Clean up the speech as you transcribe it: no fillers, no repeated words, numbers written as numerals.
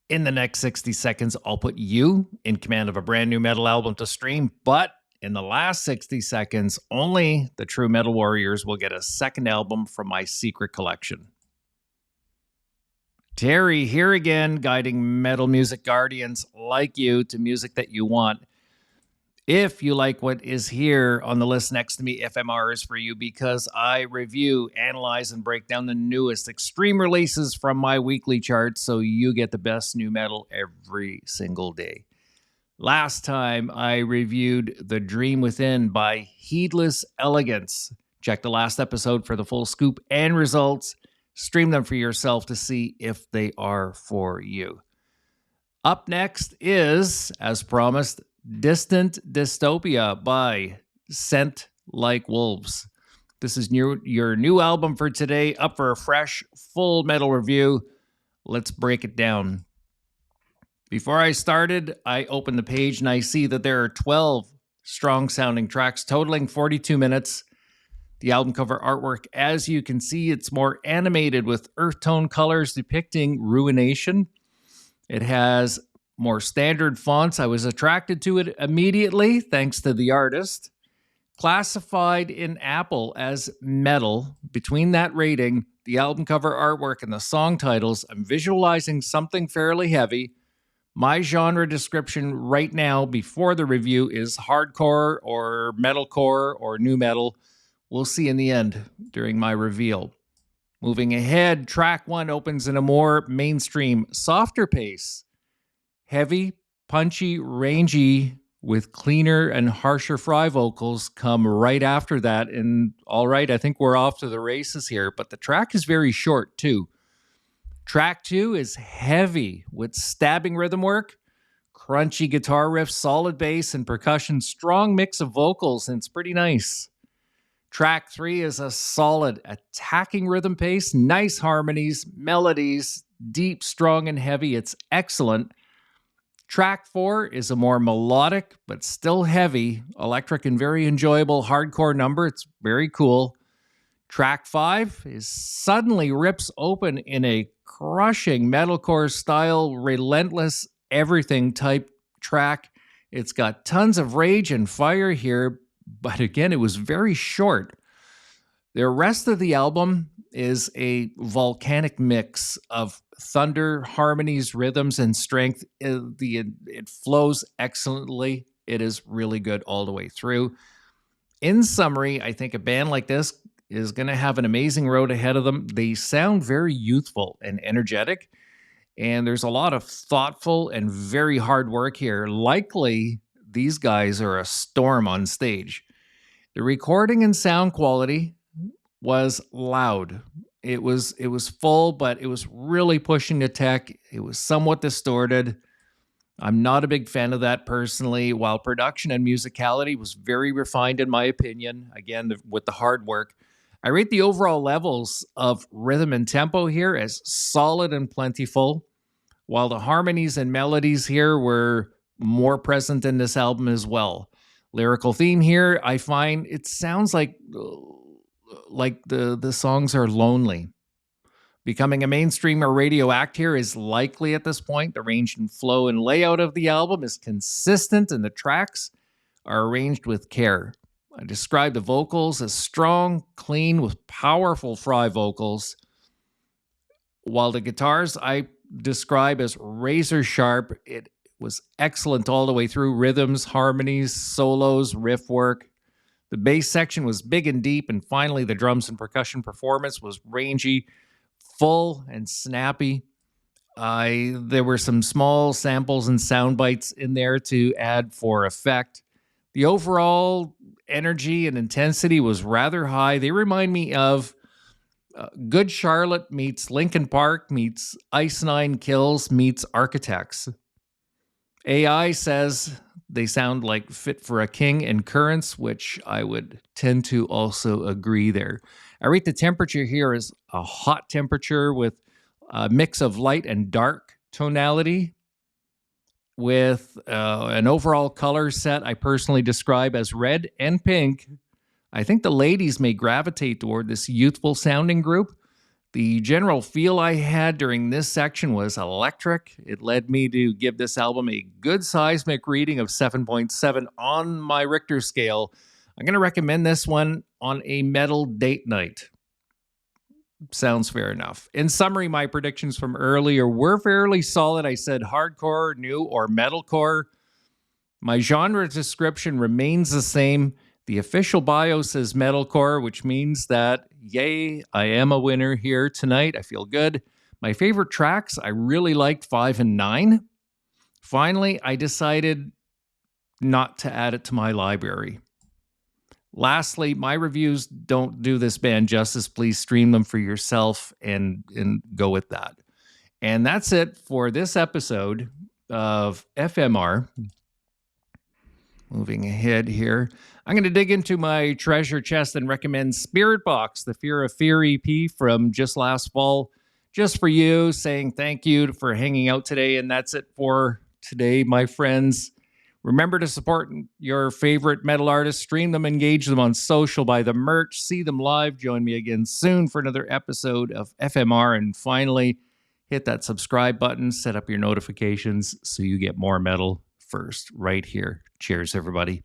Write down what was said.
In the next 60 seconds, I'll put you in command of a brand new metal album to stream, but in the last 60 seconds, only the true metal warriors will get a second album from my secret collection. Terry here again, guiding metal music guardians like you to music that you want. If you like what is here on the list next to me, FMR is for you because I review, analyze, and break down the newest extreme releases from my weekly chart so you get the best new metal every single day. Last time I reviewed The Dream Within by Heedless Elegance. Check the last episode for the full scoop and results. Stream them for yourself to see if they are for you. Up next is, as promised, Distant Dystopia by Scent Like Wolves. This is your new album for today, up for a fresh, full metal review. Let's break it down. Before I started, I opened the page and I see that there are 12 strong-sounding tracks totaling 42 minutes. The album cover artwork, as you can see, it's more animated with earth tone colors depicting ruination. It has more standard fonts. I was attracted to it immediately, thanks to the artist. Classified in Apple as metal, between that rating, the album cover artwork, and the song titles, I'm visualizing something fairly heavy. My genre description right now, before the review, is hardcore or metalcore or new metal. We'll see in the end during my reveal. Moving ahead, track 1 opens in a more mainstream, softer pace. Heavy, punchy, rangy, with cleaner and harsher fry vocals come right after that. And all right, I think we're off to the races here, but the track is very short too. Track 2 is heavy with stabbing rhythm work, crunchy guitar riffs, solid bass and percussion, strong mix of vocals, and it's pretty nice. Track 3 is a solid attacking rhythm pace, nice harmonies, melodies, deep, strong, and heavy. It's excellent. Track 4 is a more melodic, but still heavy, electric, and very enjoyable hardcore number. It's very cool. Track 5 is suddenly rips open in a crushing metalcore style, relentless everything type track. It's got tons of rage and fire here, but again, it was very short. The rest of the album is a volcanic mix of thunder, harmonies, rhythms, and strength. It flows excellently. It is really good all the way through. In summary, I think a band like this is going to have an amazing road ahead of them. They sound very youthful and energetic, and there's a lot of thoughtful and very hard work here. Likely, these guys are a storm on stage. The recording and sound quality was loud. It was full, but it was really pushing the tech. It was somewhat distorted. I'm not a big fan of that personally, while production and musicality was very refined in my opinion, again, with the hard work. I rate the overall levels of rhythm and tempo here as solid and plentiful, while the harmonies and melodies here were more present in this album as well. Lyrical theme here, I find it sounds like the songs are lonely. Becoming a mainstream or radio act here is likely at this point. The range and flow and layout of the album is consistent, and the tracks are arranged with care. I describe the vocals as strong, clean, with powerful fry vocals, while the guitars I describe as razor sharp. It was excellent all the way through. Rhythms, harmonies, solos, riff work. The bass section was big and deep, and finally the drums and percussion performance was rangy, full, and snappy. There were some small samples and sound bites in there to add for effect. The overall energy and intensity was rather high. They remind me of Good Charlotte meets Linkin Park meets Ice Nine Kills meets Architects. AI says they sound like Fit for a King and Currents, which I would tend to also agree there. I rate the temperature here as a hot temperature with a mix of light and dark tonality, with an overall color set I personally describe as red and pink. I think the ladies may gravitate toward this youthful sounding group. The general feel I had during this section was electric. It led me to give this album a good seismic reading of 7.7 on my Richter scale. I'm going to recommend this one on a metal date night. Sounds fair enough. In summary, my predictions from earlier were fairly solid. I said hardcore, new, or metalcore. My genre description remains the same. The official bio says metalcore, which means that, yay, I am a winner here tonight. I feel good. My favorite tracks, I really liked 5 and 9. Finally, I decided not to add it to my library. Lastly, my reviews don't do this band justice. Please stream them for yourself and go with that. And that's it for this episode of FMR. Moving ahead here, I'm going to dig into my treasure chest and recommend Spirit Box, the Fear of Fear EP from just last fall, just for you, saying thank you for hanging out today. And that's it for today, my friends. Remember to support your favorite metal artists, stream them, engage them on social, buy the merch, see them live. Join me again soon for another episode of FMR. And finally, hit that subscribe button, set up your notifications so you get more metal first right here. Cheers, everybody.